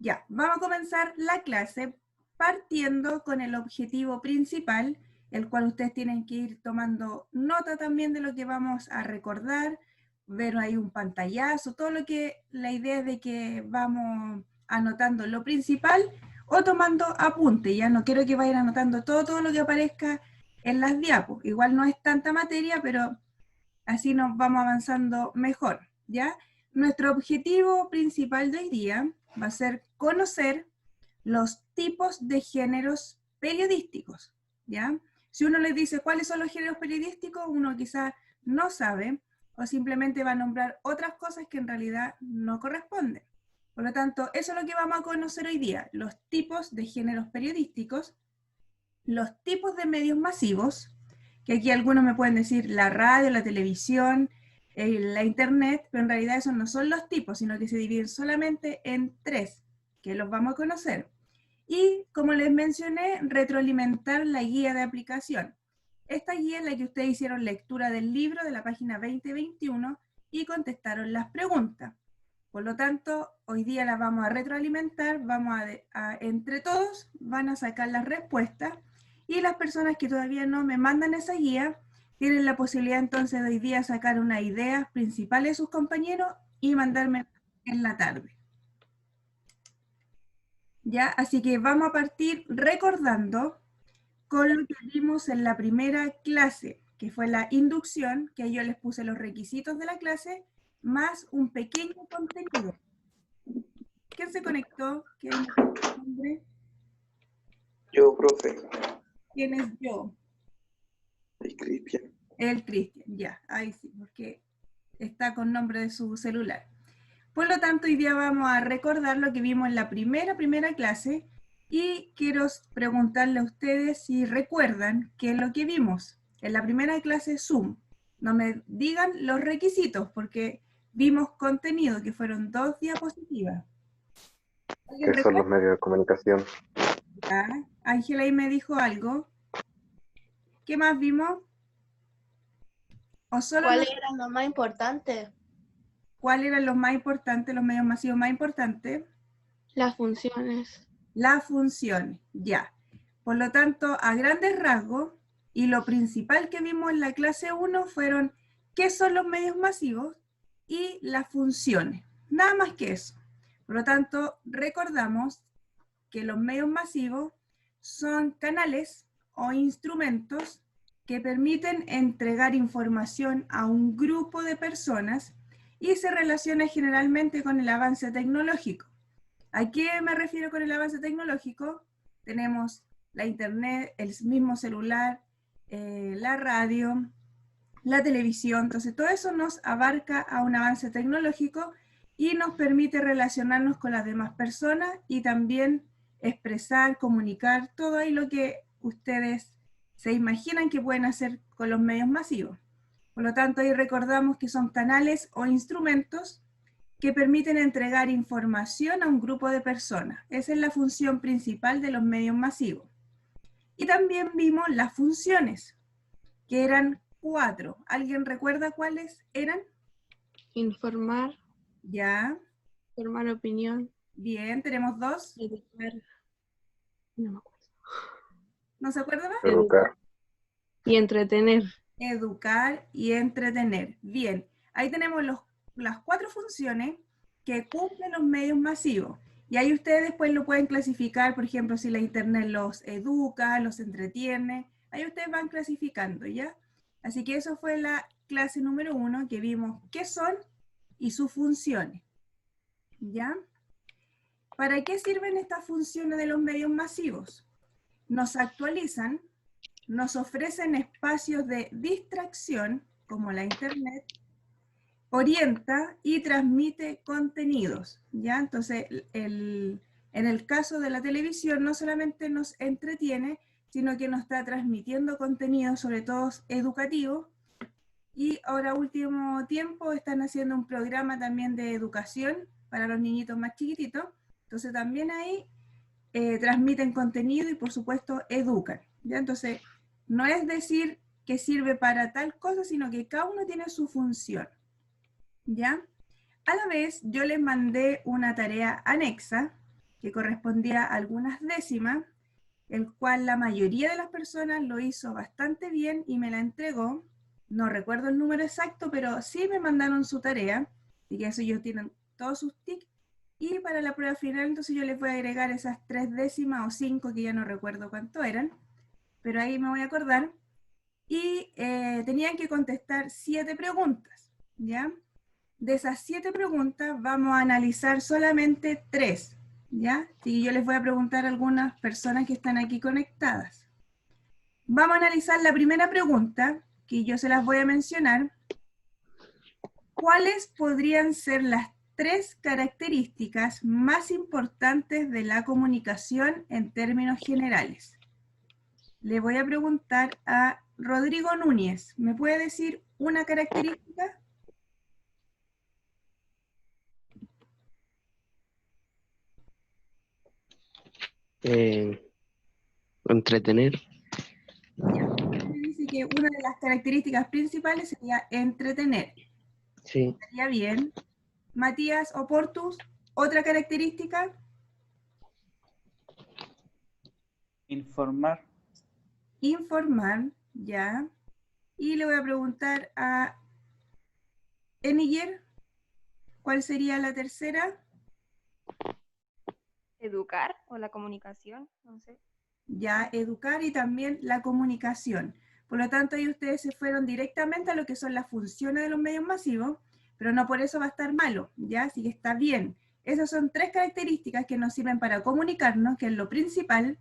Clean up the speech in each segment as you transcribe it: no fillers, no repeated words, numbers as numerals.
Ya, vamos a comenzar la clase partiendo con el objetivo principal, el cual ustedes tienen que ir tomando nota también de lo que vamos a recordar, ver ahí un pantallazo, todo lo que, la idea es de que vamos anotando lo principal o tomando apunte, ya no quiero que vayan anotando todo lo que aparezca en las diapos, igual no es tanta materia, pero así nos vamos avanzando mejor, ¿ya? Nuestro objetivo principal de hoy día va a ser conocer los tipos de géneros periodísticos, ¿ya? Si uno les dice cuáles son los géneros periodísticos, uno quizás no sabe o simplemente va a nombrar otras cosas que en realidad no corresponden. Por lo tanto, eso es lo que vamos a conocer hoy día, los tipos de géneros periodísticos, los tipos de medios masivos, que aquí algunos me pueden decir la radio, la televisión, la internet, pero en realidad esos no son los tipos, sino que se dividen solamente en tres, que los vamos a conocer. Y como les mencioné, retroalimentar la guía de aplicación. Esta guía es la que ustedes hicieron lectura del libro de la página 2021 y contestaron las preguntas. Por lo tanto, hoy día las vamos a retroalimentar, entre todos van a sacar las respuestas y las personas que todavía no me mandan esa guía tienen la posibilidad entonces de hoy día sacar unas ideas principales de sus compañeros y mandarme en la tarde. ¿Ya? Así que vamos a partir recordando con lo que vimos en la primera clase, que fue la inducción, que yo les puse los requisitos de la clase, más un pequeño contenido. ¿Quién se conectó? ¿Quién es el nombre? Yo, profe. ¿Quién es yo? El Cristian. El Cristian, ya, ahí sí, porque está con nombre de su celular. Por lo tanto, hoy día vamos a recordar lo que vimos en la primera clase y quiero preguntarle a ustedes si recuerdan qué es lo que vimos en la primera clase Zoom. No me digan los requisitos porque vimos contenido que fueron 2 diapositivas. ¿Qué son los medios de comunicación? Ángela ahí me dijo algo. ¿Qué más vimos? ¿Cuáles eran los más importantes? ¿Cuáles eran los más importantes, los medios masivos más importantes? Las funciones. Las funciones, ya. Por lo tanto, a grandes rasgos, y lo principal que vimos en la clase 1 fueron qué son los medios masivos y las funciones. Nada más que eso. Por lo tanto, recordamos que los medios masivos son canales o instrumentos que permiten entregar información a un grupo de personas y se relaciona generalmente con el avance tecnológico. ¿A qué me refiero con el avance tecnológico? Tenemos la internet, el mismo celular, la radio, la televisión, entonces todo eso nos abarca a un avance tecnológico y nos permite relacionarnos con las demás personas y también expresar, comunicar, todo ahí lo que ustedes se imaginan que pueden hacer con los medios masivos. Por lo tanto, ahí recordamos que son canales o instrumentos que permiten entregar información a un grupo de personas. Esa es la función principal de los medios masivos. Y también vimos las funciones, que eran 4. ¿Alguien recuerda cuáles eran? Informar. Ya. Formar opinión. Bien, tenemos 2. Educar. No me acuerdo. ¿No se acuerda más? Educar. Y entretener. Educar y entretener. Bien, ahí tenemos las 4 funciones que cumplen los medios masivos. Y ahí ustedes después lo pueden clasificar, por ejemplo, si la internet los educa, los entretiene. Ahí ustedes van clasificando, ¿ya? Así que eso fue la clase número 1 que vimos qué son y sus funciones. ¿Ya? ¿Para qué sirven estas funciones de los medios masivos? Nos actualizan, nos ofrecen espacios de distracción, como la internet, orienta y transmite contenidos, ¿ya? Entonces, en el caso de la televisión no solamente nos entretiene, sino que nos está transmitiendo contenidos, sobre todo educativos, y ahora último tiempo están haciendo un programa también de educación para los niñitos más chiquititos, entonces también ahí transmiten contenido y por supuesto educan, ¿ya? Entonces, no es decir que sirve para tal cosa, sino que cada uno tiene su función, ¿ya? A la vez, yo les mandé una tarea anexa, que correspondía a algunas décimas, el cual la mayoría de las personas lo hizo bastante bien y me la entregó. No recuerdo el número exacto, pero sí me mandaron su tarea, y que eso ellos tienen todos sus tics. Y para la prueba final, entonces yo les voy a agregar esas 3 décimas o 5, que ya no recuerdo cuánto eran, pero ahí me voy a acordar. Y tenían que contestar 7 preguntas, ¿ya? De esas 7 preguntas vamos a analizar solamente 3, ¿ya? Y yo les voy a preguntar a algunas personas que están aquí conectadas. Vamos a analizar la primera pregunta, que yo se las voy a mencionar. ¿Cuáles podrían ser las 3 características más importantes de la comunicación en términos generales? Le voy a preguntar a Rodrigo Núñez. ¿Me puede decir una característica? Entretener. Ya. Me dice que una de las características principales sería entretener. Sí. Estaría bien. Matías Oportus, ¿otra característica? Informar. Informar, ya. Y le voy a preguntar a Eniger, ¿cuál sería la tercera? Educar o la comunicación, no sé. Ya, educar y también la comunicación. Por lo tanto, ahí ustedes se fueron directamente a lo que son las funciones de los medios masivos, pero no por eso va a estar malo, ¿ya? Así que está bien. Esas son 3 características que nos sirven para comunicarnos, que es lo principal: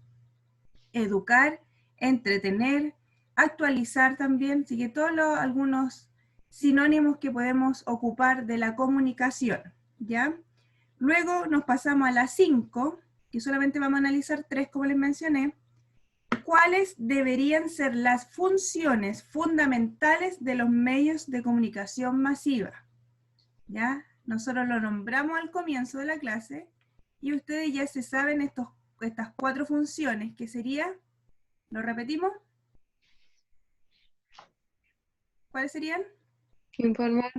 educar, entretener, actualizar también, así que todos algunos sinónimos que podemos ocupar de la comunicación, ¿ya? Luego nos pasamos a las 5, que solamente vamos a analizar 3, como les mencioné. ¿Cuáles deberían ser las funciones fundamentales de los medios de comunicación masiva? ¿Ya? Nosotros lo nombramos al comienzo de la clase, y ustedes ya se saben estas 4 funciones, que sería, ¿lo repetimos? ¿Cuáles serían? Informar.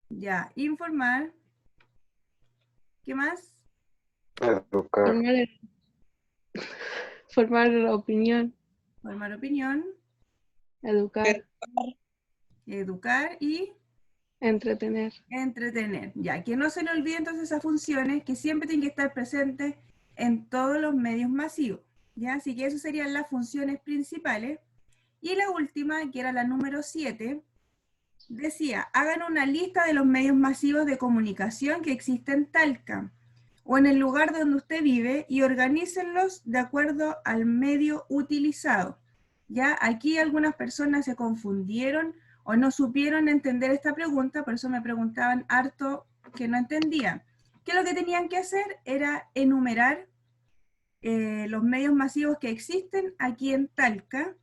Ya, informar. ¿Qué más? Educar. Formar opinión. Formar opinión, Educar. educar y Entretener. entretener. Ya, que no se le olviden entonces esas funciones que siempre tienen que estar presentes en todos los medios masivos, ¿ya? Así que esas serían las funciones principales. Y la última, que era la número 7, decía: hagan una lista de los medios masivos de comunicación que existen en Talca o en el lugar donde usted vive, y organícenlos de acuerdo al medio utilizado. Ya aquí algunas personas se confundieron o no supieron entender esta pregunta, por eso me preguntaban harto que no entendían. Que lo que tenían que hacer era enumerar los medios masivos que existen aquí en Talca,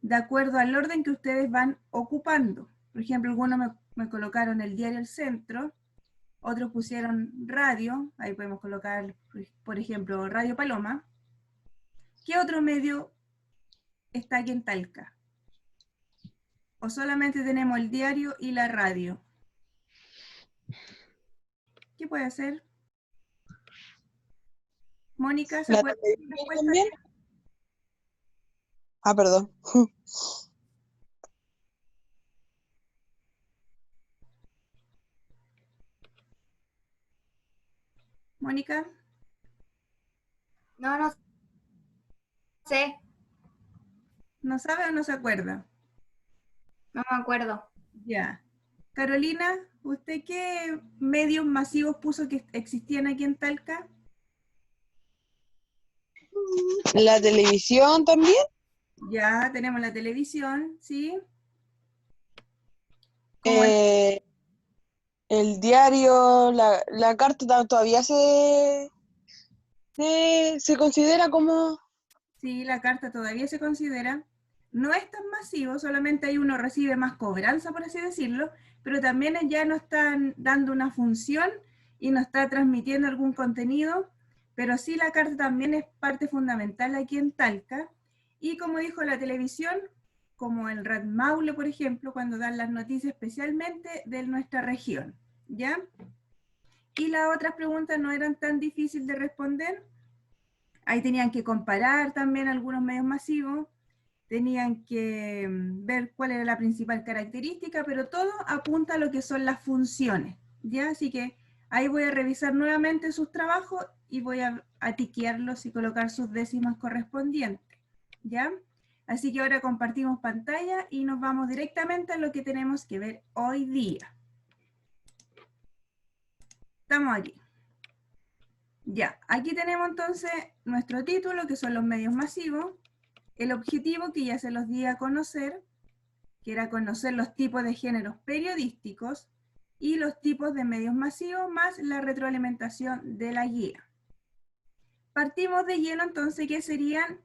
de acuerdo al orden que ustedes van ocupando. Por ejemplo, algunos me colocaron el diario El Centro, otros pusieron radio, ahí podemos colocar, por ejemplo, Radio Paloma. ¿Qué otro medio está aquí en Talca? ¿O solamente tenemos el diario y la radio? ¿Qué puede hacer? Mónica, ¿se ¿La acuerda de la televisión respuesta? también? Ah, perdón. Mónica, No sé, ¿no sabe o no se acuerda? no me acuerdo. Ya. Carolina, ¿usted qué medios masivos puso que existían aquí en Talca? ¿La televisión también? Ya tenemos la televisión, ¿sí? ¿Cómo es? El diario, la carta todavía se considera como... Sí, la carta todavía se considera. No es tan masivo, solamente ahí uno recibe más cobranza, por así decirlo, pero también ya no están dando una función y no está transmitiendo algún contenido, pero sí la carta también es parte fundamental aquí en Talca. Y como dijo la televisión, como el Red Maule, por ejemplo, cuando dan las noticias especialmente de nuestra región, ¿ya? Y las otras preguntas no eran tan difíciles de responder, Ahí tenían que comparar también algunos medios masivos, tenían que ver cuál era la principal característica, pero todo apunta a lo que son las funciones, ¿ya? Así que ahí voy a revisar nuevamente sus trabajos y voy a tiquearlos y colocar sus décimas correspondientes, ¿ya? Así que ahora compartimos pantalla y nos vamos directamente a lo que tenemos que ver hoy día. Estamos aquí. Ya, aquí tenemos entonces nuestro título, que son los medios masivos, el objetivo que ya se los di a conocer, que era conocer los tipos de géneros periodísticos y los tipos de medios masivos, más la retroalimentación de la guía. Partimos de lleno entonces, que serían,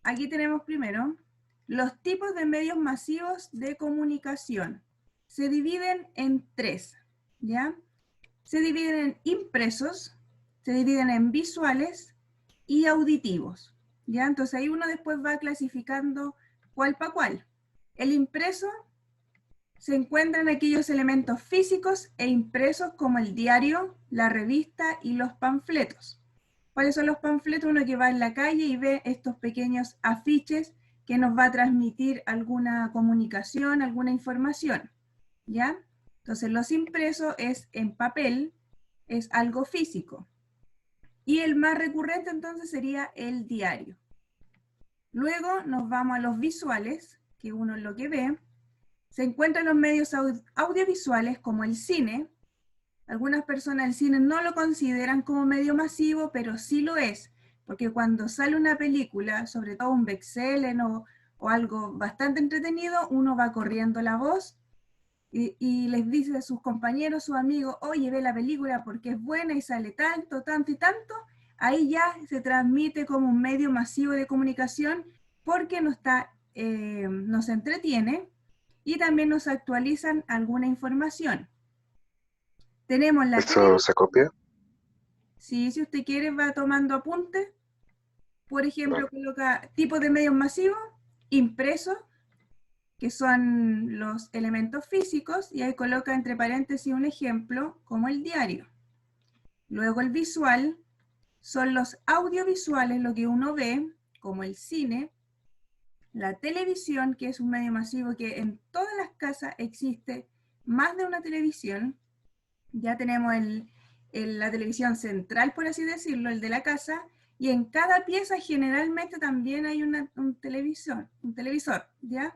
aquí tenemos primero, los tipos de medios masivos de comunicación. Se dividen en tres, ¿ya? Se dividen en impresos, se dividen en visuales y auditivos, ¿ya? Entonces ahí uno después va clasificando cuál para cuál. El impreso se encuentran aquellos elementos físicos e impresos como el diario, la revista y los panfletos. ¿Cuáles son los panfletos? Uno que va en la calle y ve estos pequeños afiches que nos va a transmitir alguna comunicación, alguna información, ¿ya? Entonces los impresos es en papel, es algo físico. Y el más recurrente entonces sería el diario. Luego nos vamos a los visuales, que uno es lo que ve. Se encuentran los medios audiovisuales como el cine. Algunas personas el cine no lo consideran como medio masivo, pero sí lo es, porque cuando sale una película, sobre todo un bestseller o algo bastante entretenido, uno va corriendo la voz y les dice a sus compañeros, sus amigos, oye, ve la película porque es buena y sale tanto, tanto y tanto. Ahí ya se transmite como un medio masivo de comunicación porque nos entretiene y también nos actualizan alguna información. Tenemos la ¿Eso se copia? Sí, si usted quiere va tomando apuntes. Por ejemplo, coloca tipos de medios masivos, impresos, que son los elementos físicos, y ahí coloca entre paréntesis un ejemplo, como el diario. Luego el visual, son los audiovisuales, lo que uno ve, como el cine, la televisión, que es un medio masivo que en todas las casas existe más de una televisión. Ya tenemos la televisión central, por así decirlo, el de la casa, y en cada pieza generalmente también hay un televisor, ¿ya?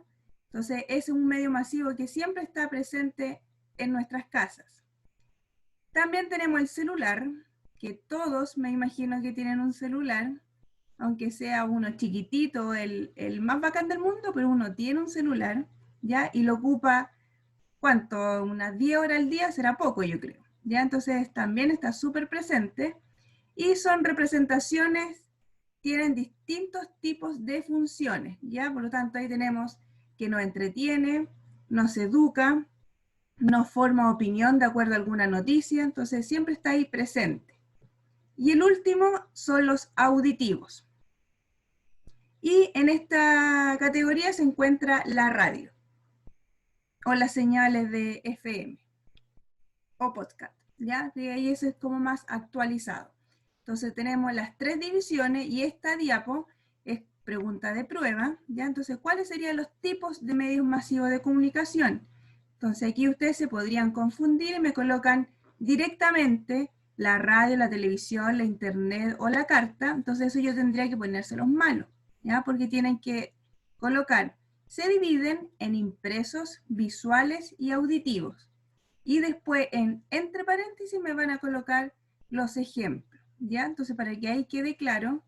Entonces es un medio masivo que siempre está presente en nuestras casas. También tenemos el celular, que todos me imagino que tienen un celular, aunque sea uno chiquitito, el más bacán del mundo, pero uno tiene un celular, ¿ya? Y lo ocupa, ¿cuánto? Unas 10 horas al día, será poco, yo creo. ¿Ya? Entonces también está súper presente. Y son representaciones, tienen distintos tipos de funciones, ¿ya? Por lo tanto, ahí tenemos que nos entretiene, nos educa, nos forma opinión de acuerdo a alguna noticia, entonces siempre está ahí presente. Y el último son los auditivos. Y en esta categoría se encuentra la radio, o las señales de FM, o podcast, ¿ya? Y ahí eso es como más actualizado. Entonces tenemos las tres divisiones y esta diapo es pregunta de prueba, ¿ya? Entonces, ¿cuáles serían los tipos de medios masivos de comunicación? Entonces aquí ustedes se podrían confundir y me colocan directamente la radio, la televisión, la internet o la carta. Entonces eso yo tendría que ponérselos malos, ¿ya? Porque tienen que colocar, se dividen en impresos, visuales y auditivos. Y después entre paréntesis me van a colocar los ejemplos, ¿ya? Entonces para que ahí quede claro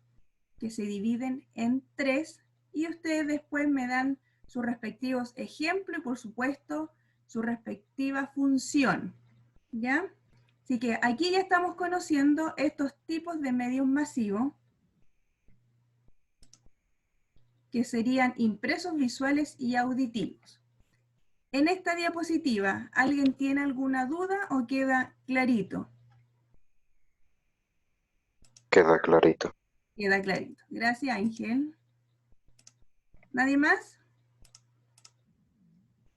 que se dividen en tres y ustedes después me dan sus respectivos ejemplos y por supuesto su respectiva función, ¿ya? Así que aquí ya estamos conociendo estos tipos de medios masivos que serían impresos, visuales y auditivos. En esta diapositiva, ¿alguien tiene alguna duda o queda clarito? Queda clarito. Queda clarito. Gracias, Ángel. ¿Nadie más?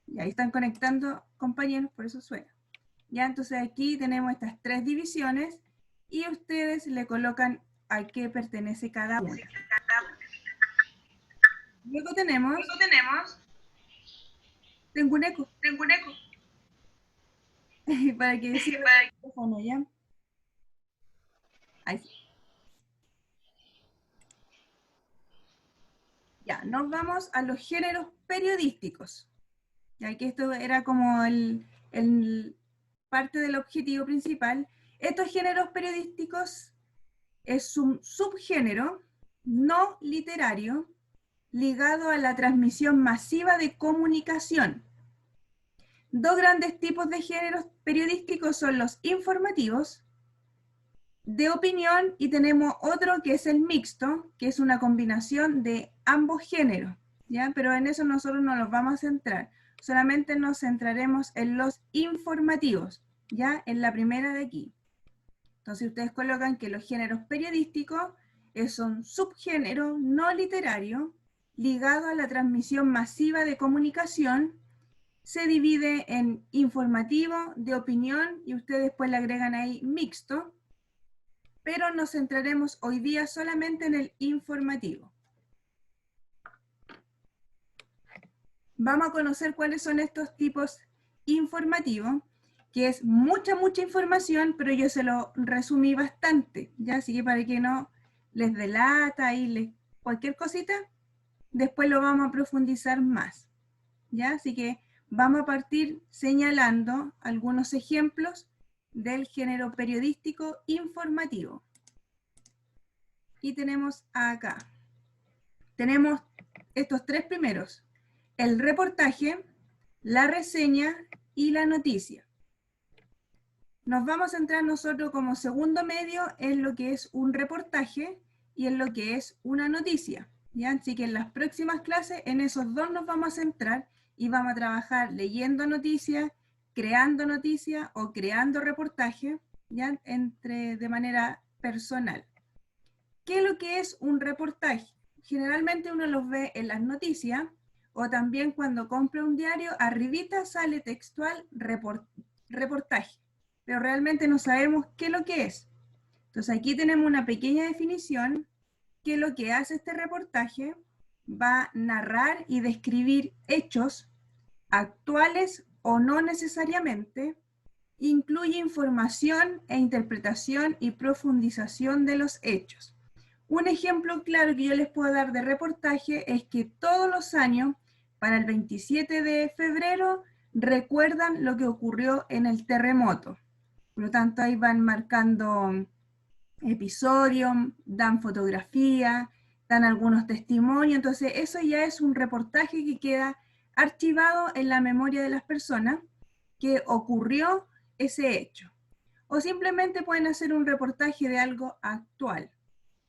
Y ahí están conectando compañeros, por eso suena. Ya, entonces aquí tenemos estas tres divisiones y ustedes le colocan a qué pertenece cada una. Luego tenemos... Tengo un eco. Para que decir el micrófono, ¿ya? Ahí sí. Ya, nos vamos a los géneros periodísticos. Ya que esto era como parte del objetivo principal. Estos géneros periodísticos es un subgénero no literario ligado a la transmisión masiva de comunicación. Dos grandes tipos de géneros periodísticos son los informativos, de opinión, y tenemos otro que es el mixto, que es una combinación de ambos géneros, ¿ya? Pero en eso nosotros no nos vamos a centrar, solamente nos centraremos en los informativos, ¿ya? En la primera de aquí. Entonces ustedes colocan que los géneros periodísticos es un subgénero no literario ligado a la transmisión masiva de comunicación. Se divide en informativo, de opinión, y ustedes después le agregan ahí mixto, pero nos centraremos hoy día solamente en el informativo. Vamos a conocer cuáles son estos tipos informativos, que es mucha información, pero yo se lo resumí bastante, ¿ya? Así que para que no les delata y cualquier cosita, después lo vamos a profundizar más, ¿ya? Así que vamos a partir señalando algunos ejemplos del género periodístico informativo. Y tenemos acá. Tenemos estos tres primeros: el reportaje, la reseña y la noticia. Nos vamos a centrar nosotros como segundo medio en lo que es un reportaje y en lo que es una noticia, ¿ya? Así que en las próximas clases en esos dos nos vamos a centrar y vamos a trabajar leyendo noticias, creando noticias o creando reportaje, ¿ya? De manera personal. ¿Qué es lo que es un reportaje? Generalmente uno los ve en las noticias o también cuando compra un diario, arribita sale textual reportaje, pero realmente no sabemos qué es lo que es. Entonces aquí tenemos una pequeña definición que lo que hace este reportaje va a narrar y describir hechos actuales o no necesariamente, incluye información e interpretación y profundización de los hechos. Un ejemplo claro que yo les puedo dar de reportaje es que todos los años, para el 27 de febrero, recuerdan lo que ocurrió en el terremoto. Por lo tanto, ahí van marcando episodios, dan fotografía, dan algunos testimonios. Entonces, eso ya es un reportaje que queda archivado en la memoria de las personas que ocurrió ese hecho. O simplemente pueden hacer un reportaje de algo actual,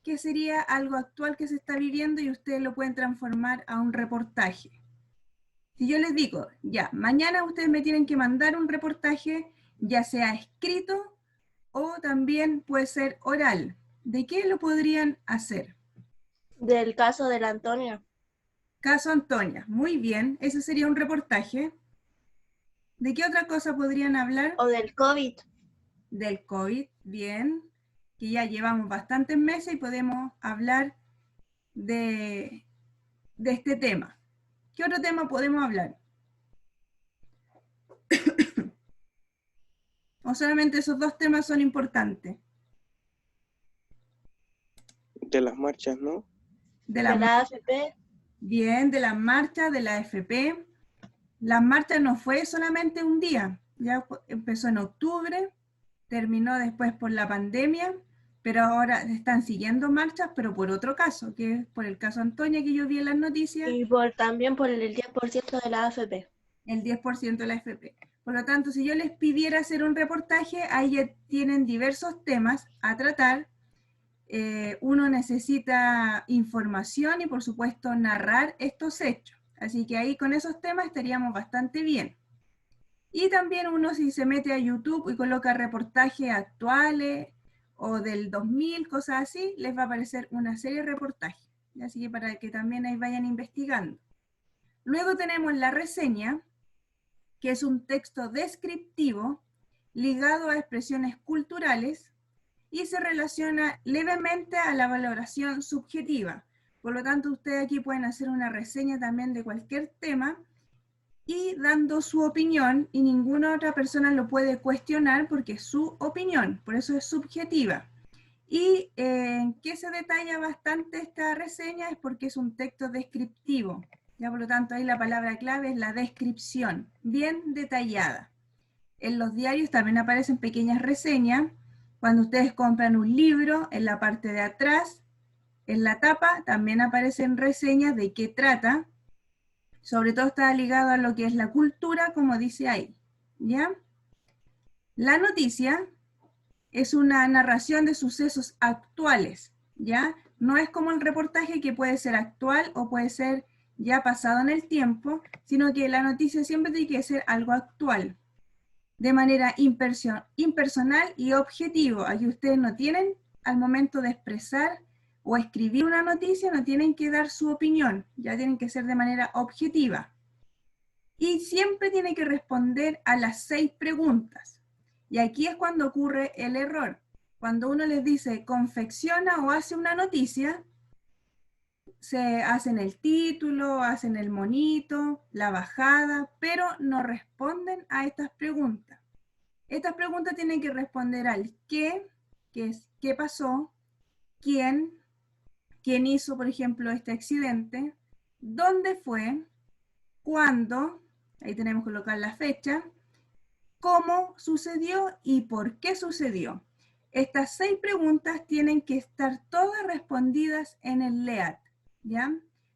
que sería algo actual que se está viviendo y ustedes lo pueden transformar a un reportaje. Si yo les digo, ya, mañana ustedes me tienen que mandar un reportaje, ya sea escrito o también puede ser oral. ¿De qué lo podrían hacer? Del caso de la Antonia. Caso Antonia, muy bien, ese sería un reportaje. ¿De qué otra cosa podrían hablar? O del COVID. Del COVID, bien, que ya llevamos bastantes meses y podemos hablar de este tema. ¿Qué otro tema podemos hablar? ¿O solamente esos dos temas son importantes? De las marchas, ¿no? De De la AFP. Bien, de las marchas, de la AFP. Las marchas no fue solamente un día, ya empezó en octubre, terminó después por la pandemia, pero ahora están siguiendo marchas, pero por otro caso, que es por el caso Antonia que yo vi en las noticias. Y también por el 10% de la AFP. El 10% de la AFP. Por lo tanto, si yo les pidiera hacer un reportaje, ahí ya tienen diversos temas a tratar. Uno necesita información y por supuesto narrar estos hechos. Así que ahí con esos temas estaríamos bastante bien. Y también uno, si se mete a YouTube y coloca reportajes actuales o del 2000, cosas así, les va a aparecer una serie de reportajes. Así que para que también ahí vayan investigando. Luego tenemos la reseña, que es un texto descriptivo ligado a expresiones culturales, y se relaciona levemente a la valoración subjetiva. Por lo tanto, ustedes aquí pueden hacer una reseña también de cualquier tema y dando su opinión, y ninguna otra persona lo puede cuestionar porque es su opinión, por eso es subjetiva. Y en qué se detalla bastante esta reseña es porque es un texto descriptivo. Ya, por lo tanto, ahí la palabra clave es la descripción, bien detallada. En los diarios también aparecen pequeñas reseñas. Cuando ustedes compran un libro, en la parte de atrás, en la tapa, también aparecen reseñas de qué trata. Sobre todo está ligado a lo que es la cultura, como dice ahí, ¿ya? La noticia es una narración de sucesos actuales, ¿ya? No es como el reportaje que puede ser actual o puede ser ya pasado en el tiempo, sino que la noticia siempre tiene que ser algo actual, de manera impersonal y objetivo. Aquí ustedes no tienen, al momento de expresar o escribir una noticia, no tienen que dar su opinión, ya tienen que ser de manera objetiva. Y siempre tiene que responder a las 6 preguntas. Y aquí es cuando ocurre el error. Cuando uno les dice confecciona o hace una noticia, se hacen el título, hacen el monito, la bajada, pero no responden a estas preguntas. Estas preguntas tienen que responder al qué, que es qué pasó, quién hizo, por ejemplo, este accidente, dónde fue, cuándo, ahí tenemos que colocar la fecha, cómo sucedió y por qué sucedió. Estas 6 preguntas tienen que estar todas respondidas en el LEAT, ¿ya?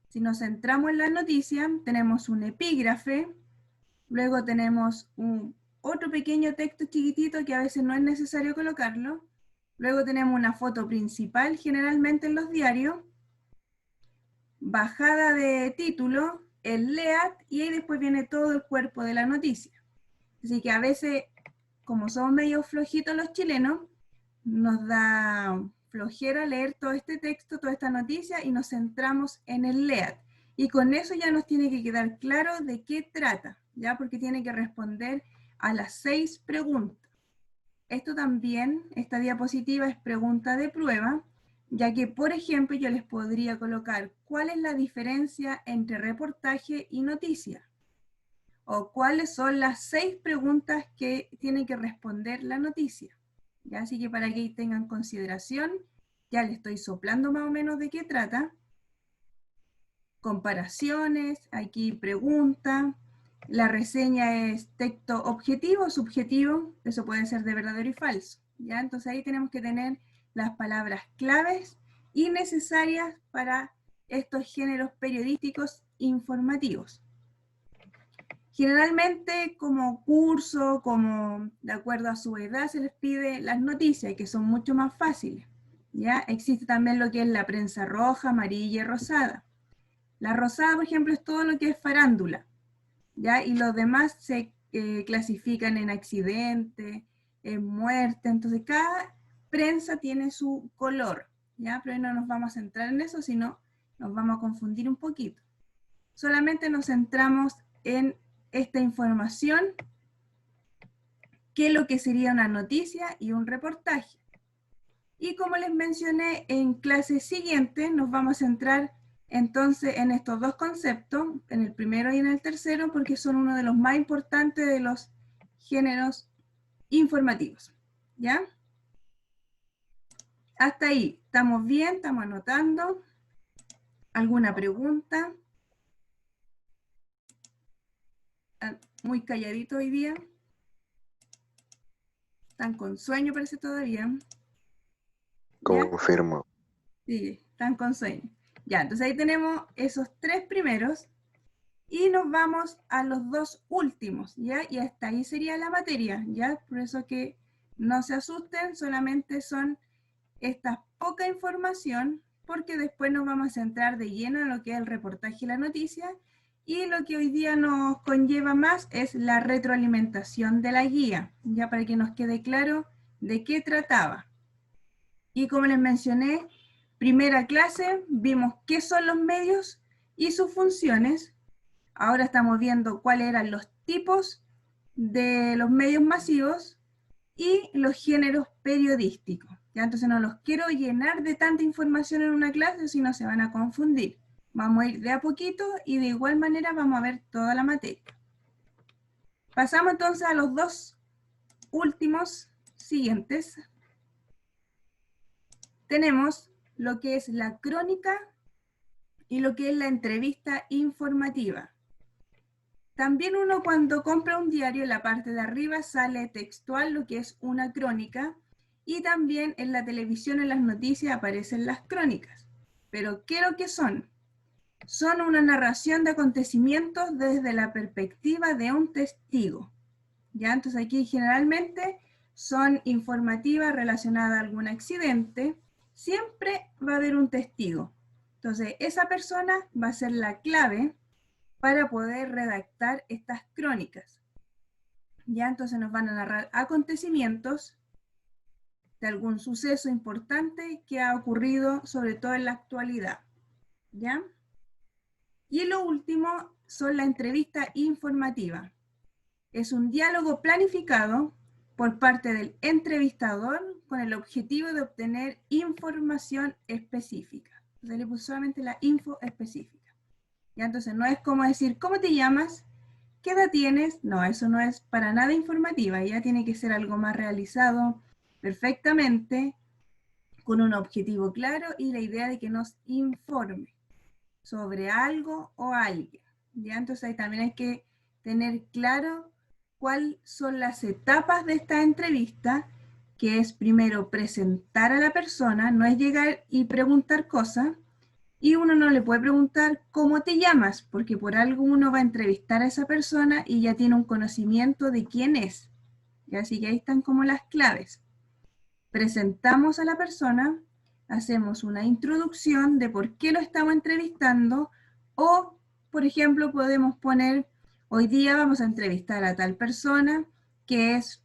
Si nos centramos en la noticia, tenemos un epígrafe, luego tenemos otro pequeño texto chiquitito que a veces no es necesario colocarlo, luego tenemos una foto principal, generalmente en los diarios, bajada de título, el LEAT, y ahí después viene todo el cuerpo de la noticia. Así que a veces, como somos medio flojitos los chilenos, nos da flojera leer todo este texto, toda esta noticia, y nos centramos en el LEAT. Y con eso ya nos tiene que quedar claro de qué trata, ¿ya? Porque tiene que responder a las 6 preguntas. Esto también, esta diapositiva es pregunta de prueba, ya que, por ejemplo, yo les podría colocar cuál es la diferencia entre reportaje y noticia, o cuáles son las 6 preguntas que tiene que responder la noticia. ¿Ya? Así que para que tengan consideración, ya les estoy soplando más o menos de qué trata. Comparaciones, aquí pregunta, la reseña es texto objetivo o subjetivo, eso puede ser de verdadero y falso. ¿Ya? Entonces ahí tenemos que tener las palabras claves y necesarias para estos géneros periodísticos informativos. Generalmente como curso, como de acuerdo a su edad, se les pide las noticias, que son mucho más fáciles. ¿Ya? Existe también lo que es la prensa roja, amarilla y rosada. La rosada, por ejemplo, es todo lo que es farándula, ¿ya? Y los demás se clasifican en accidente, en muerte, entonces cada prensa tiene su color, ¿ya? Pero no nos vamos a centrar en eso, sino nos vamos a confundir un poquito. Solamente nos centramos en esta información, que es lo que sería una noticia y un reportaje. Y como les mencioné, en clase siguiente nos vamos a centrar entonces en estos 2 conceptos, en el primero y en el tercero, porque son uno de los más importantes de los géneros informativos. ¿Ya? Hasta ahí, ¿estamos bien? ¿Estamos anotando? ¿Alguna pregunta? Muy calladito hoy día. Están con sueño, parece todavía. ¿Ya? Confirmo. Sí, están con sueño. Ya, entonces ahí tenemos esos 3 primeros y nos vamos a los 2 últimos, ¿ya? Y hasta ahí sería la materia, ¿ya? Por eso que no se asusten, solamente son esta poca información, porque después nos vamos a centrar de lleno en lo que es el reportaje y la noticia, y lo que hoy día nos conlleva más es la retroalimentación de la guía, ya para que nos quede claro de qué trataba. Y como les mencioné, primera clase, vimos qué son los medios y sus funciones. Ahora estamos viendo cuáles eran los tipos de los medios masivos y los géneros periodísticos. Ya, entonces no los quiero llenar de tanta información en una clase, si no se van a confundir. Vamos a ir de a poquito y de igual manera vamos a ver toda la materia. Pasamos entonces a los dos últimos siguientes. Tenemos lo que es la crónica y lo que es la entrevista informativa. También uno cuando compra un diario, en la parte de arriba sale textual lo que es una crónica, y también en la televisión, en las noticias, aparecen las crónicas. Pero ¿qué es lo que son? Son una narración de acontecimientos desde la perspectiva de un testigo. ¿Ya? Entonces aquí generalmente son informativas relacionadas a algún accidente. Siempre va a haber un testigo. Entonces esa persona va a ser la clave para poder redactar estas crónicas. ¿Ya? Entonces nos van a narrar acontecimientos de algún suceso importante que ha ocurrido, sobre todo en la actualidad. ¿Ya? Y lo último son la entrevista informativa. Es un diálogo planificado por parte del entrevistador con el objetivo de obtener información específica. Entonces le puse solamente la info específica. ¿Ya? Entonces no es como decir, ¿cómo te llamas? ¿Qué edad tienes? No, eso no es para nada informativa. Ya tiene que ser algo más realizado perfectamente, con un objetivo claro y la idea de que nos informe sobre algo o alguien. ¿Ya? Entonces ahí también hay que tener claro cuáles son las etapas de esta entrevista, que es primero presentar a la persona, no es llegar y preguntar cosas, y uno no le puede preguntar cómo te llamas, porque por algo uno va a entrevistar a esa persona y ya tiene un conocimiento de quién es. ¿Ya? Así que ahí están como las claves. Presentamos a la persona, hacemos una introducción de por qué lo estamos entrevistando, o, por ejemplo, podemos poner, hoy día vamos a entrevistar a tal persona que es,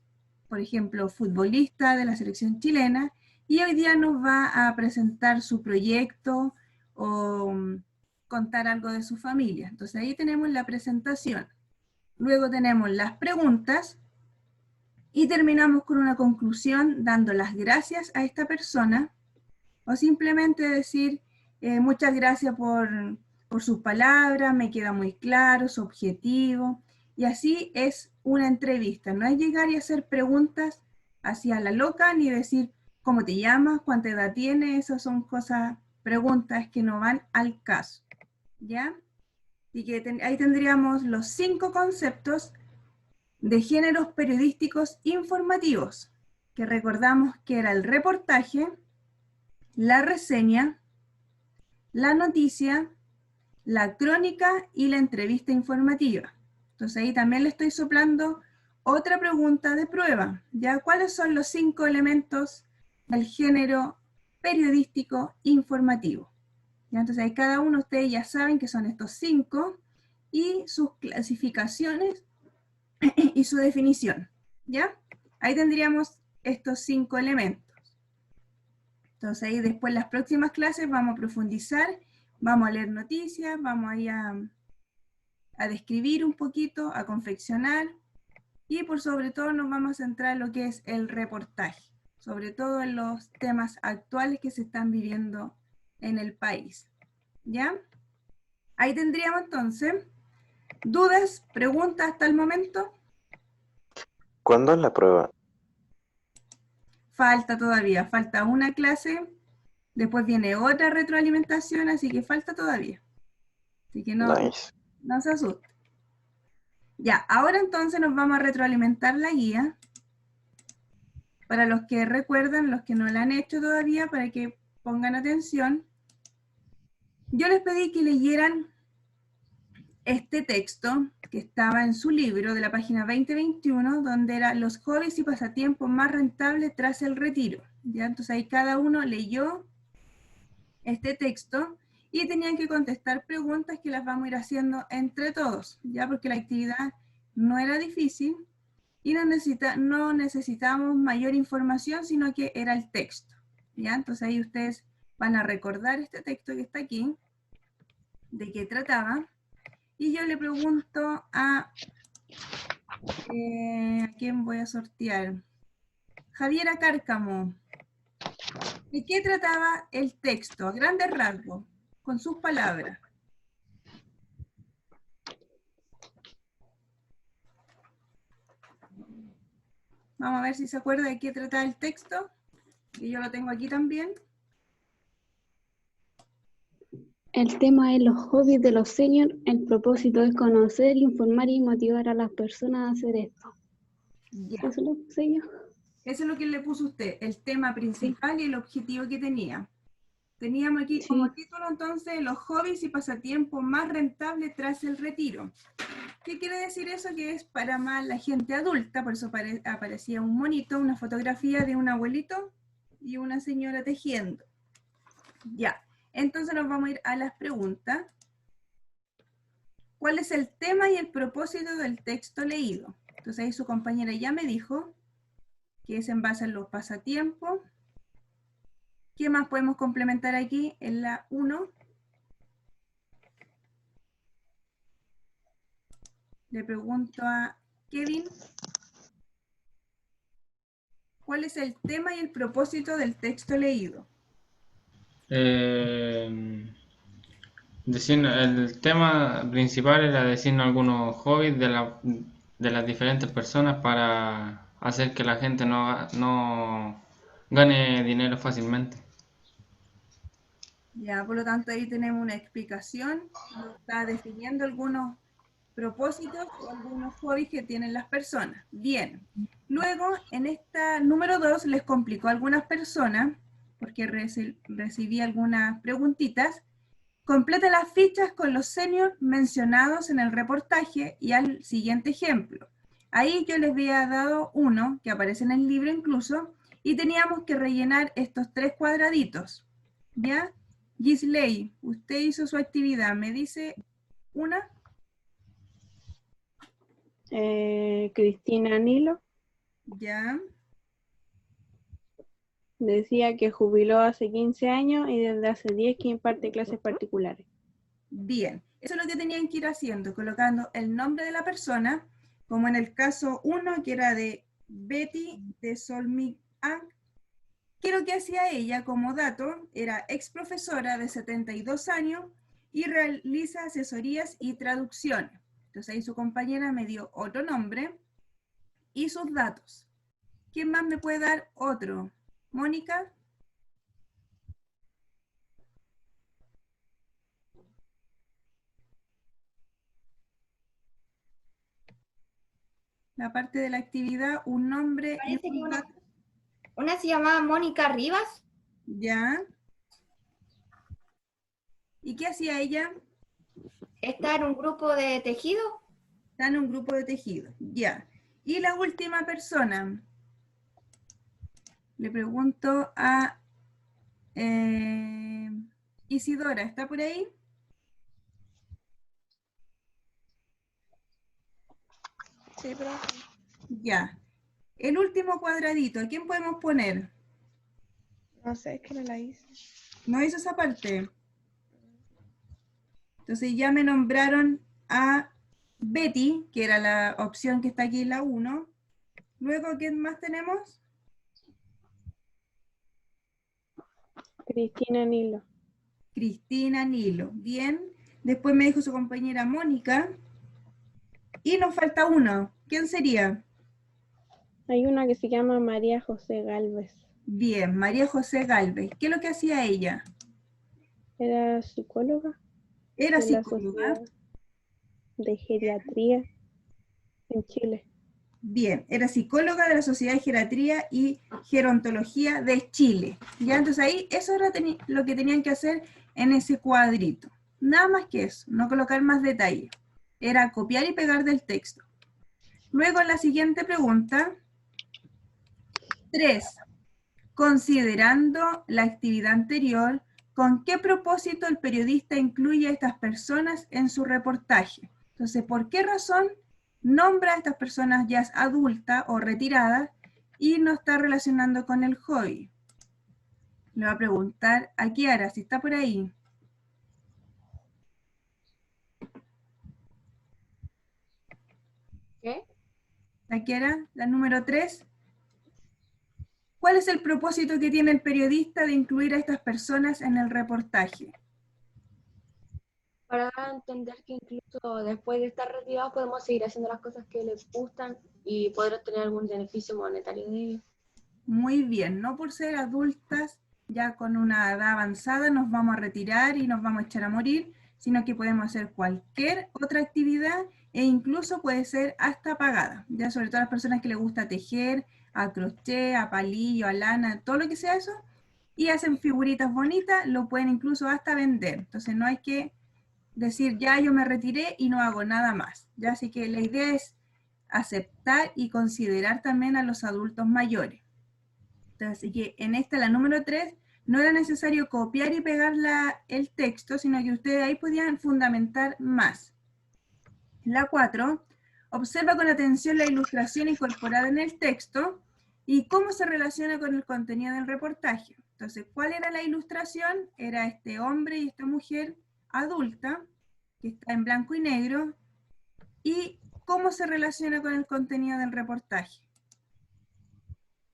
por ejemplo, futbolista de la selección chilena, y hoy día nos va a presentar su proyecto o contar algo de su familia. Entonces ahí tenemos la presentación. Luego tenemos las preguntas, y terminamos con una conclusión dando las gracias a esta persona, o simplemente decir muchas gracias por sus palabras, me queda muy claro su objetivo, y así es una entrevista. No es llegar y hacer preguntas hacia la loca, ni decir cómo te llamas, cuánta edad tienes. Esas son cosas, preguntas que no van al caso. ¿Ya? Y que ahí tendríamos los 5 conceptos de géneros periodísticos informativos, que recordamos que era el reportaje, la reseña, la noticia, la crónica y la entrevista informativa. Entonces ahí también le estoy soplando otra pregunta de prueba. ¿Ya? ¿Cuáles son los 5 elementos del género periodístico informativo? ¿Ya? Entonces ahí cada uno de ustedes ya saben que son estos 5 y sus clasificaciones y su definición, ¿ya? Ahí tendríamos estos 5 elementos. Entonces ahí después en las próximas clases vamos a profundizar, vamos a leer noticias, vamos a ir a describir un poquito, a confeccionar, y por sobre todo nos vamos a centrar en lo que es el reportaje, sobre todo en los temas actuales que se están viviendo en el país, ¿ya? Ahí tendríamos entonces dudas, preguntas hasta el momento. ¿Cuándo es la prueba? Falta todavía, falta una clase, después viene otra retroalimentación, así que falta todavía. Así que no, Nice. no se asusten. Ya, ahora entonces nos vamos a retroalimentar la guía. Para los que recuerdan, los que no la han hecho todavía, para que pongan atención. Yo les pedí que leyeran este texto que estaba en su libro de la página 2021, donde era los hobbies y pasatiempos más rentables tras el retiro. ¿Ya? Entonces ahí cada uno leyó este texto y tenían que contestar preguntas que las vamos a ir haciendo entre todos, ya, porque la actividad no era difícil y no necesitábamos mayor información, sino que era el texto. ¿Ya? Entonces ahí ustedes van a recordar este texto que está aquí, de qué trataba. Y yo le pregunto ¿a quién voy a sortear? Javiera Cárcamo. ¿De qué trataba el texto? A grandes rasgos, con sus palabras. Vamos a ver si se acuerda de qué trata el texto. Y yo lo tengo aquí también. El tema es los hobbies de los seniors. El propósito es conocer, informar y motivar a las personas a hacer esto. Ya. ¿Eso lo puse yo? Eso es lo que le puso usted, el tema principal y el objetivo que tenía. Teníamos aquí Sí. como título entonces los hobbies y pasatiempos más rentables tras el retiro. ¿Qué quiere decir eso? Que es para más la gente adulta, por eso aparecía un monito, una fotografía de un abuelito y una señora tejiendo. Ya, entonces nos vamos a ir a las preguntas. ¿Cuál es el tema y el propósito del texto leído? Entonces ahí su compañera ya me dijo que es en base a los pasatiempos. ¿Qué más podemos complementar aquí en la 1? Le pregunto a Kevin, ¿cuál es el tema y el propósito del texto leído? El tema principal era decir algunos hobbies de las diferentes personas para hacer que la gente no gane dinero fácilmente. Ya, por lo tanto, ahí tenemos una explicación, nos está definiendo algunos propósitos o algunos hobbies que tienen las personas. Bien, luego en esta número 2 les complicó a algunas personas, porque recibí algunas preguntitas. Completa las fichas con los seniors mencionados en el reportaje y al siguiente ejemplo. Ahí yo les había dado uno, que aparece en el libro incluso, y teníamos que rellenar estos 3 cuadraditos, ¿ya? Gisley, usted hizo su actividad, ¿me dice una? Cristina Nilo Ya, decía que jubiló hace 15 años y desde hace 10 que imparte clases particulares. bien. Eso es lo que tenían que ir haciendo, colocando el nombre de la persona, como en el caso 1, que era de Betty de Solmic. ¿Qué es lo que hacía ella como dato? Era ex profesora de 72 años y realiza asesorías y traducciones. Entonces ahí su compañera me dio otro nombre y sus datos. ¿Quién más me puede dar otro? ¿Mónica? La parte de la actividad, un nombre y Parece que un dato. una se llamaba Mónica Rivas. Ya. ¿Y qué hacía ella? Está en un grupo de tejido. Está en un grupo de tejido. Ya. Y la última persona. Le pregunto a Isidora, ¿está por ahí? Sí, profe. Ya. El último cuadradito, ¿a quién podemos poner? No sé, es que no la hice. ¿No hizo esa parte? Entonces ya me nombraron a Betty, que era la opción que está aquí en la 1. Luego, ¿quién más tenemos? Cristina Nilo. Cristina Nilo. Bien. Después me dijo su compañera Mónica. Y nos falta uno. ¿Quién sería? Hay una que se llama María José Gálvez. Bien, María José Gálvez. ¿Qué es lo que hacía ella? Era psicóloga Era de la psicóloga. Sociedad de Geriatría en Chile. Bien, era psicóloga de la Sociedad de Geriatría y Gerontología de Chile. Ya, entonces ahí eso era lo que tenían que hacer en ese cuadrito. Nada más que eso, no colocar más detalle. Era copiar y pegar del texto. Luego en la siguiente pregunta, 3. Considerando la actividad anterior, ¿con qué propósito el periodista incluye a estas personas en su reportaje? Entonces, ¿por qué razón nombra a estas personas ya adultas o retiradas y no está relacionando con el hobby? Le va a preguntar a Kiara, si está por ahí. ¿Qué? La Kiara, la número 3. ¿Cuál es el propósito que tiene el periodista de incluir a estas personas en el reportaje? Para entender que incluso después de estar retirados podemos seguir haciendo las cosas que les gustan y poder obtener algún beneficio monetario de ello. Muy bien, no por ser adultas ya con una edad avanzada nos vamos a retirar y nos vamos a echar a morir, sino que podemos hacer cualquier otra actividad e incluso puede ser hasta pagada, ya sobre todo a las personas que les gusta tejer, a crochet, a palillo, a lana, todo lo que sea eso, y hacen figuritas bonitas, lo pueden incluso hasta vender. Entonces no hay que decir ya yo me retiré y no hago nada más, ya, así que la idea es aceptar y considerar también a los adultos mayores. Entonces, así que en esta, la número 3, no era necesario copiar y pegar el texto, sino que ustedes ahí podían fundamentar más. La 4, observa con atención la ilustración incorporada en el texto y cómo se relaciona con el contenido del reportaje. Entonces, ¿cuál era la ilustración? Era este hombre y esta mujer adulta, que está en blanco y negro, y cómo se relaciona con el contenido del reportaje.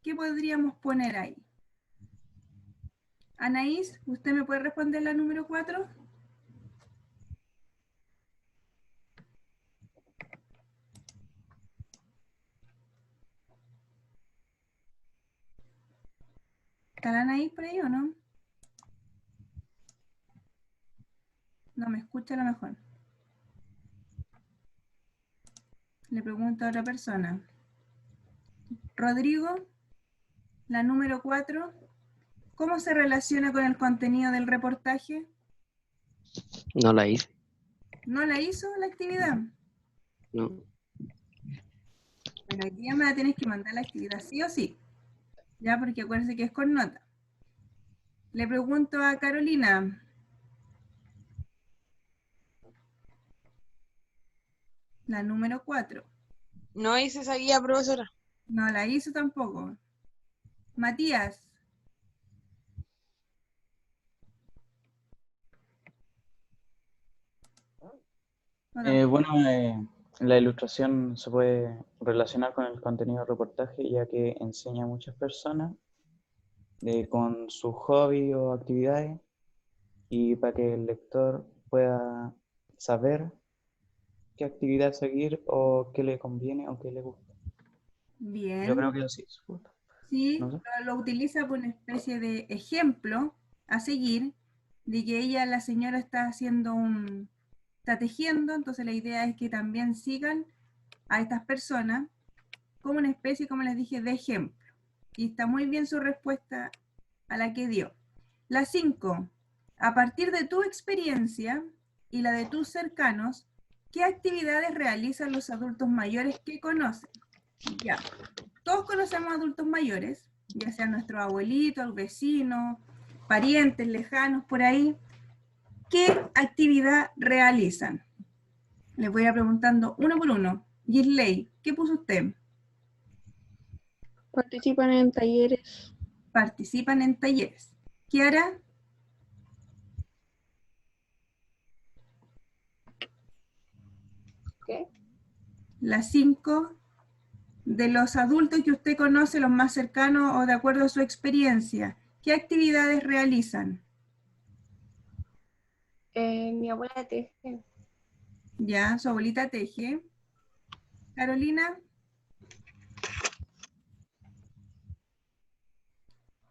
¿Qué podríamos poner ahí? Anaís, ¿usted me puede responder la número 4? ¿Está la Anaís por ahí o no? No me escucha a lo mejor. Le pregunto a otra persona. Rodrigo, la número 4, ¿cómo se relaciona con el contenido del reportaje? No la hice. ¿No la hizo la actividad? No. Pero hoy día me la tienes que mandar la actividad, sí o sí. Ya, porque acuérdense que es con nota. Le pregunto a Carolina. La número 4. No hice esa guía, profesora. No la hizo tampoco. Matías. La ilustración se puede relacionar con el contenido del reportaje, ya que enseña a muchas personas con sus hobbies o actividades, y para que el lector pueda saber qué actividad seguir o qué le conviene o qué le gusta. Bien. Yo creo que así. Sí, No sé. lo utiliza por una especie de ejemplo a seguir, de que ella, la señora, está tejiendo, entonces la idea es que también sigan a estas personas como una especie, como les dije, de ejemplo. Y está muy bien su respuesta a la que dio. La 5, a partir de tu experiencia y la de tus cercanos, ¿qué actividades realizan los adultos mayores que conocen? Ya, todos conocemos adultos mayores, ya sean nuestros abuelitos, vecinos, parientes lejanos por ahí. ¿Qué actividad realizan? Les voy a ir preguntando uno por uno. Gisley, ¿qué puso usted? Participan en talleres. Participan en talleres. Kiara. ¿Qué? La 5, de los adultos que usted conoce, los más cercanos o de acuerdo a su experiencia, ¿qué actividades realizan? Mi abuela teje. Ya, su abuelita teje. Carolina.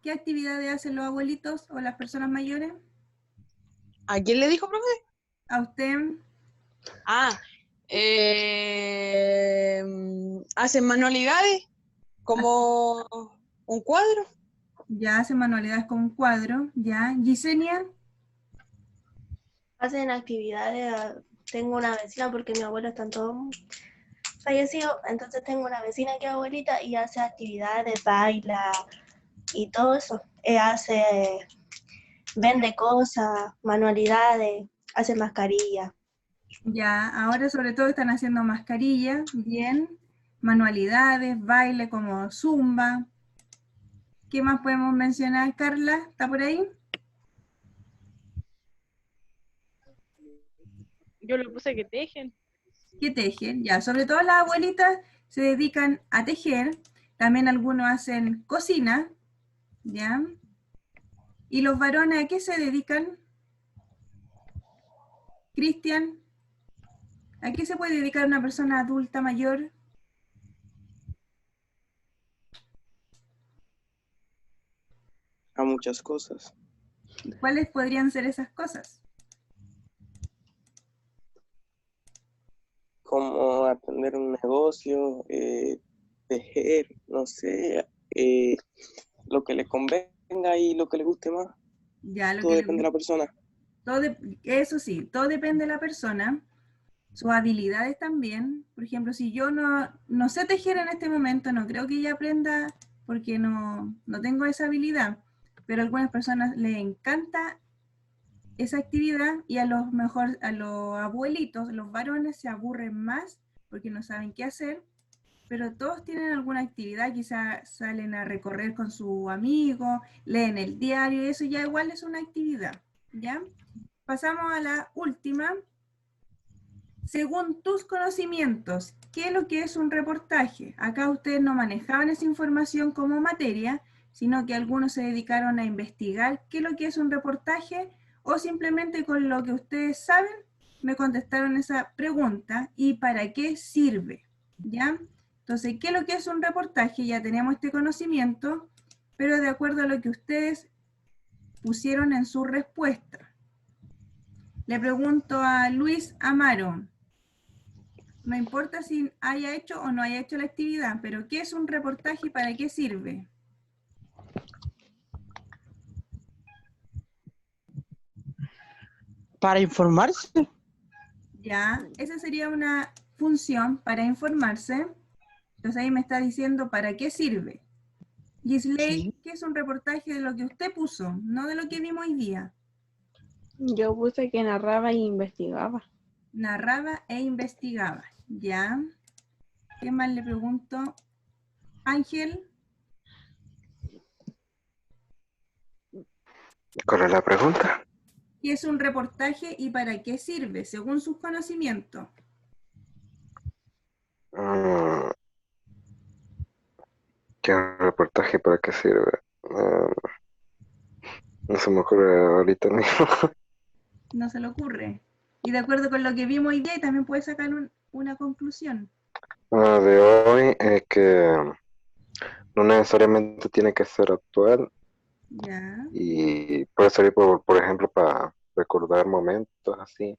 ¿Qué actividades hacen los abuelitos o las personas mayores? ¿A quién le dijo, profe? A usted. Hacen manualidades como un cuadro. Ya, hacen manualidades con un cuadro. Ya. Yesenia. Hacen actividades, tengo una vecina porque mi abuelo está todo fallecido, entonces tengo una vecina que es abuelita y hace actividades, baila y todo eso. Vende cosas, manualidades, hace mascarillas. Ya, ahora sobre todo están haciendo mascarillas, bien, manualidades, baile como zumba. ¿Qué más podemos mencionar, Carla? ¿Está por ahí? Yo le puse que tejen. ¿Qué tejen? Ya, sobre todo las abuelitas se dedican a tejer, también algunos hacen cocina, ¿Ya? ¿Y los varones a qué se dedican? Cristian, ¿a qué se puede dedicar una persona adulta mayor? A muchas cosas. ¿Y cuáles podrían ser esas cosas? Como atender un negocio, tejer, no sé, lo que le convenga y lo que le guste más. Ya, lo Todo que le depende de la persona. eso sí, todo depende de la persona, sus habilidades también. Por ejemplo, si yo no sé tejer en este momento, no creo que ella aprenda porque no tengo esa habilidad, pero a algunas personas les encanta esa actividad y a los abuelitos, los varones se aburren más porque no saben qué hacer, pero todos tienen alguna actividad, quizás salen a recorrer con su amigo, leen el diario, eso ya igual es una actividad, ¿ya? Pasamos a la última. Según tus conocimientos, ¿qué es lo que es un reportaje? Acá ustedes no manejaban esa información como materia, sino que algunos se dedicaron a investigar qué es lo que es un reportaje o simplemente con lo que ustedes saben me contestaron esa pregunta y para qué sirve, ¿ya? Entonces, ¿qué es lo que es un reportaje? Ya tenemos este conocimiento, pero de acuerdo a lo que ustedes pusieron en su respuesta. Le pregunto a Luis Amaro. No importa si haya hecho o no haya hecho la actividad, pero ¿qué es un reportaje y para qué sirve? Para informarse. Ya, esa sería una función para informarse. Entonces ahí me está diciendo para qué sirve. Gisley, ¿qué es un reportaje de lo que usted puso, no de lo que vimos hoy día? Yo puse que narraba e investigaba. Narraba e investigaba. Ya. ¿Qué más le pregunto? Ángel. ¿Cuál es la pregunta? ¿Qué es un reportaje y para qué sirve, según sus conocimientos? ¿Qué reportaje para qué sirve? No se me ocurre ahorita mismo. No se le ocurre. Y de acuerdo con lo que vimos hoy día, también puede sacar una conclusión. De hoy es que no necesariamente tiene que ser actual Ya. y puede servir, por ejemplo, para recordar momentos así,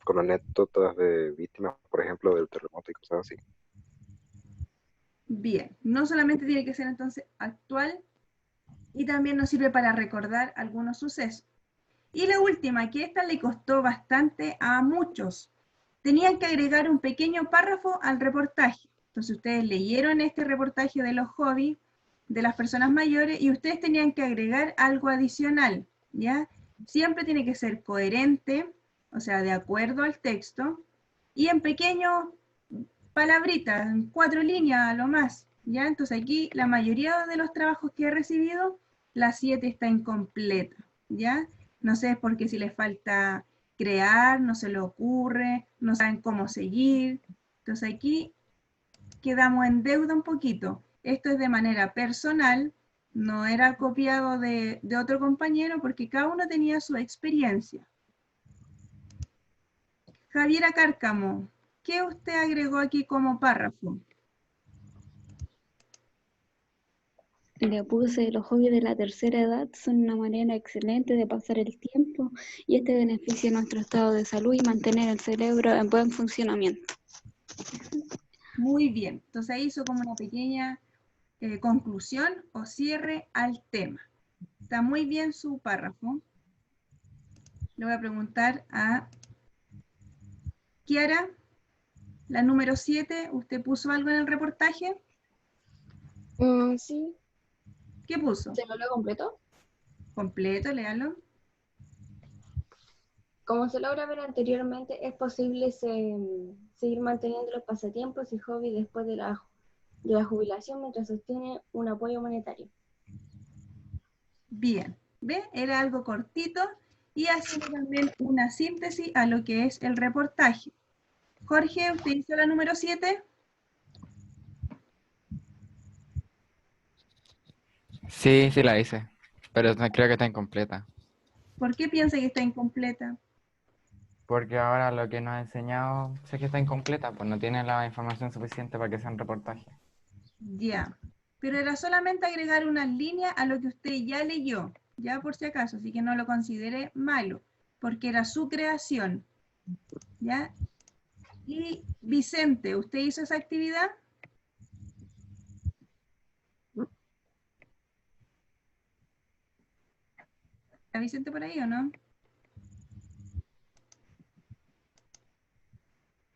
con anécdotas de víctimas, por ejemplo, del terremoto y cosas así. Bien. No solamente tiene que ser entonces actual, y también nos sirve para recordar algunos sucesos. Y la última, que esta le costó bastante a muchos. Tenían que agregar un pequeño párrafo al reportaje. Entonces ustedes leyeron este reportaje de los hobbies de las personas mayores y ustedes tenían que agregar algo adicional, ¿ya? Siempre tiene que ser coherente, o sea, de acuerdo al texto, y en pequeños palabritas, en 4 líneas a lo más, ¿ya? Entonces aquí la mayoría de los trabajos que he recibido, la 7 está incompleta, ¿ya? No sé, porque si les falta crear, no se le ocurre, no saben cómo seguir. Entonces aquí quedamos en deuda un poquito. Esto es de manera personal, no era copiado de otro compañero porque cada uno tenía su experiencia. Javiera Cárcamo, ¿qué usted agregó aquí como párrafo? Le puse los hobbies de la tercera edad son una manera excelente de pasar el tiempo y este beneficia nuestro estado de salud y mantener el cerebro en buen funcionamiento. Muy bien, entonces ahí hizo como una pequeña conclusión o cierre al tema. Está muy bien su párrafo. Le voy a preguntar a Kiara, la número 7, ¿usted puso algo en el reportaje? Sí. ¿Qué puso? ¿Se lo leo completo? Completo, léalo. Como se logra ver anteriormente, es posible seguir manteniendo los pasatiempos y hobbies después de la jubilación mientras sostiene un apoyo monetario. Bien, ¿ve? Era algo cortito y haciendo también una síntesis a lo que es el reportaje. Jorge, ¿usted hizo la número 7? Sí, sí la hice, pero creo que está incompleta. ¿Por qué piensa que está incompleta? Porque ahora lo que nos ha enseñado sé que está incompleta, pues no tiene la información suficiente para que sea un reportaje. Ya. Pero era solamente agregar una línea a lo que usted ya leyó, ya por si acaso, así que no lo considere malo, porque era su creación. ¿Ya? Y Vicente, ¿usted hizo esa actividad? ¿Está Vicente por ahí o no?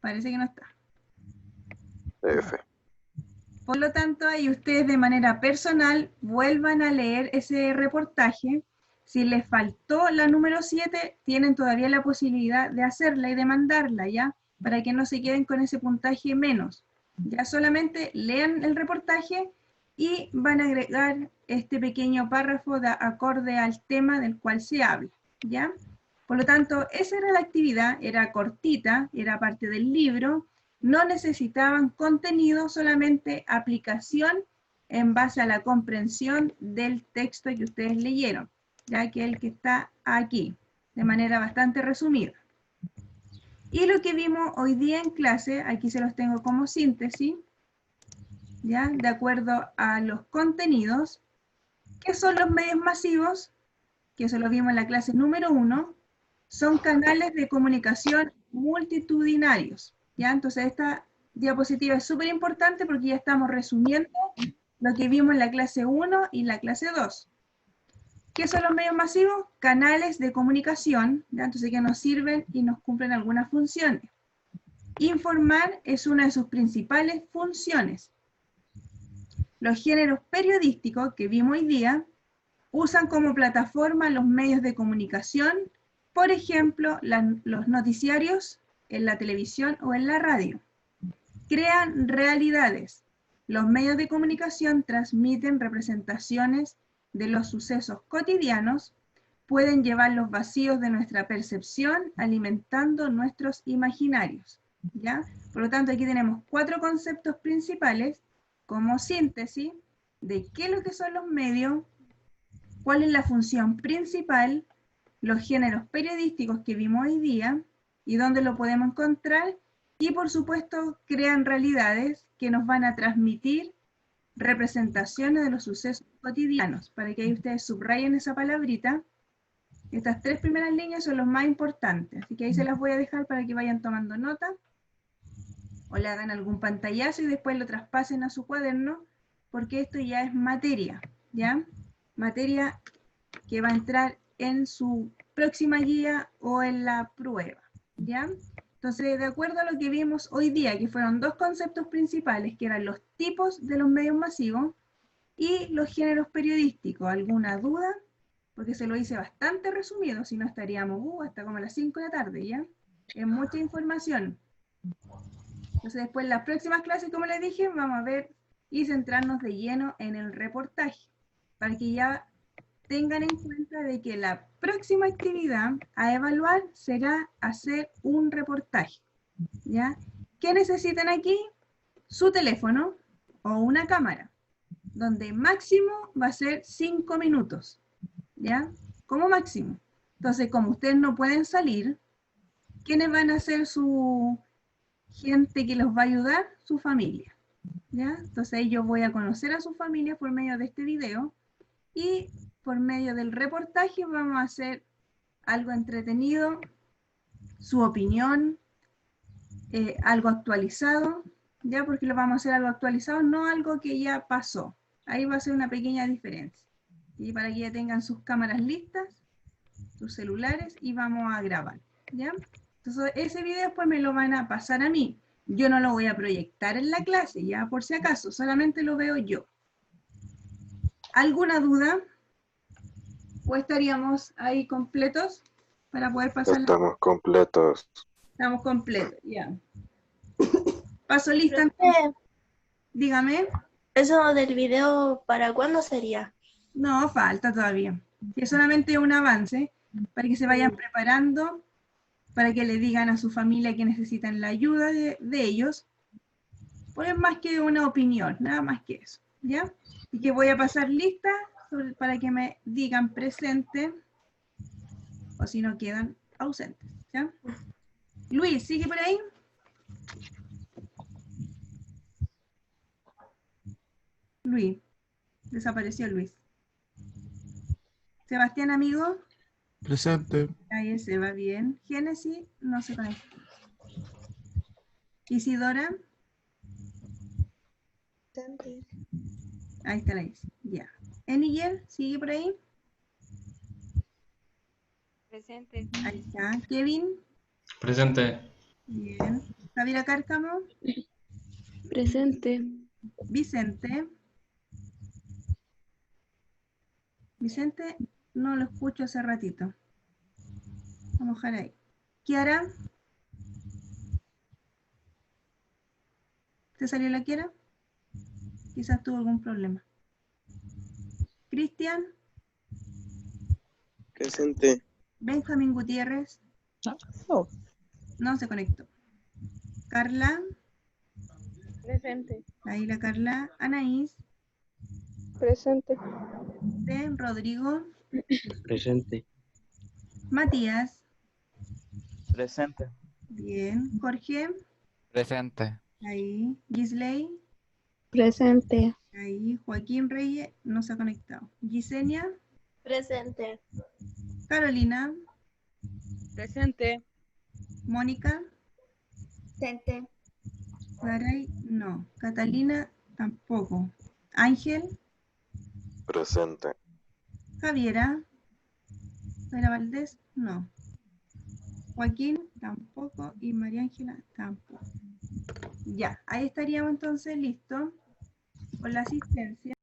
Parece que no está. F. Por lo tanto, ahí ustedes de manera personal vuelvan a leer ese reportaje. Si les faltó la número 7, tienen todavía la posibilidad de hacerla y de mandarla, ¿ya? Para que no se queden con ese puntaje menos. Ya solamente lean el reportaje y van a agregar este pequeño párrafo de acorde al tema del cual se habla, ¿ya? Por lo tanto, esa era la actividad, era cortita, era parte del libro, no necesitaban contenido, solamente aplicación en base a la comprensión del texto que ustedes leyeron, ya que el que está aquí, de manera bastante resumida. Y lo que vimos hoy día en clase, aquí se los tengo como síntesis, ¿ya? De acuerdo a los contenidos. ¿Qué son los medios masivos? Que eso lo vimos en la clase número 1, son canales de comunicación multitudinarios, ¿ya? Entonces esta diapositiva es súper importante porque ya estamos resumiendo lo que vimos en la clase 1 y la clase 2. ¿Qué son los medios masivos? Canales de comunicación, ¿ya? Entonces que nos sirven y nos cumplen algunas funciones. Informar es una de sus principales funciones. Los géneros periodísticos que vimos hoy día usan como plataforma los medios de comunicación, por ejemplo, los noticiarios en la televisión o en la radio. Crean realidades. Los medios de comunicación transmiten representaciones de los sucesos cotidianos, pueden llevar los vacíos de nuestra percepción alimentando nuestros imaginarios, ¿ya? Por lo tanto, aquí tenemos 4 conceptos principales como síntesis de qué es lo que son los medios, cuál es la función principal, los géneros periodísticos que vimos hoy día y dónde lo podemos encontrar, y por supuesto crean realidades que nos van a transmitir representaciones de los sucesos cotidianos, para que ahí ustedes subrayen esa palabrita. Estas 3 primeras líneas son los más importantes, así que ahí se las voy a dejar para que vayan tomando nota, o le hagan algún pantallazo y después lo traspasen a su cuaderno, porque esto ya es materia, ¿ya? Materia que va a entrar en su próxima guía o en la prueba, ¿ya? Entonces, de acuerdo a lo que vimos hoy día, que fueron 2 conceptos principales, que eran los tipos de los medios masivos y los géneros periodísticos. ¿Alguna duda? Porque se lo hice bastante resumido, si no estaríamos hasta como a las 5 de la tarde, ¿ya? Es mucha información. Entonces, después en las próximas clases, como les dije, vamos a ver y centrarnos de lleno en el reportaje, para que ya tengan en cuenta de que la próxima actividad a evaluar será hacer un reportaje, ¿ya? ¿Qué necesitan aquí? Su teléfono o una cámara, donde máximo va a ser 5 minutos, ¿ya? Como máximo. Entonces, como ustedes no pueden salir, ¿quiénes van a ser su gente que los va a ayudar? Su familia, ¿ya? Entonces yo voy a conocer a su familia por medio de este video, y por medio del reportaje vamos a hacer algo entretenido, su opinión, algo actualizado, ya, porque lo vamos a hacer algo actualizado, no algo que ya pasó. Ahí va a ser una pequeña diferencia. Y para que ya tengan sus cámaras listas, sus celulares, y vamos a grabar, ¿ya? Entonces ese video después me lo van a pasar a mí. Yo no lo voy a proyectar en la clase, ya por si acaso, solamente lo veo yo. ¿Alguna duda? ¿O estaríamos ahí completos para poder pasar? Estamos completos. Estamos completos, ya. Paso lista. Dígame. ¿Eso del video para cuándo sería? No, falta todavía. Es solamente un avance para que se vayan preparando, para que le digan a su familia que necesitan la ayuda de ellos. Pues es más que una opinión, nada más que eso, ¿ya? Y que voy a pasar lista para que me digan presente o si no quedan ausentes. ¿Ya? Luis, ¿sigue por ahí? Luis, desapareció Luis. Sebastián, amigo. Presente. Ahí se va bien. Génesis, no se conecta. Isidora. Ahí está la Is. Ya. Enigel, ¿sigue por ahí? Presente. Ahí está. Kevin. Presente. Bien. Javiera Cárcamo. Presente. Vicente. Vicente, no lo escucho hace ratito. Vamos a dejar ahí. Kiara. ¿Te salió la Kiara? Quizás tuvo algún problema. Cristian. Presente. Benjamín Gutiérrez. No se conectó. Carla. Presente. Ahí la Carla. Anaís. Presente. Rodrigo. Presente. Matías. Presente. Bien. Jorge. Presente. Ahí. Gisley. Presente. Ahí. Joaquín Reyes. No se ha conectado. Gisenia. Presente. Carolina. Presente. Mónica. Presente. Saray, no. Catalina, tampoco. Ángel. Presente. Javiera. Vera Valdés, no. Joaquín, tampoco. Y María Ángela, tampoco. Ya, ahí estaríamos entonces listos con la asistencia.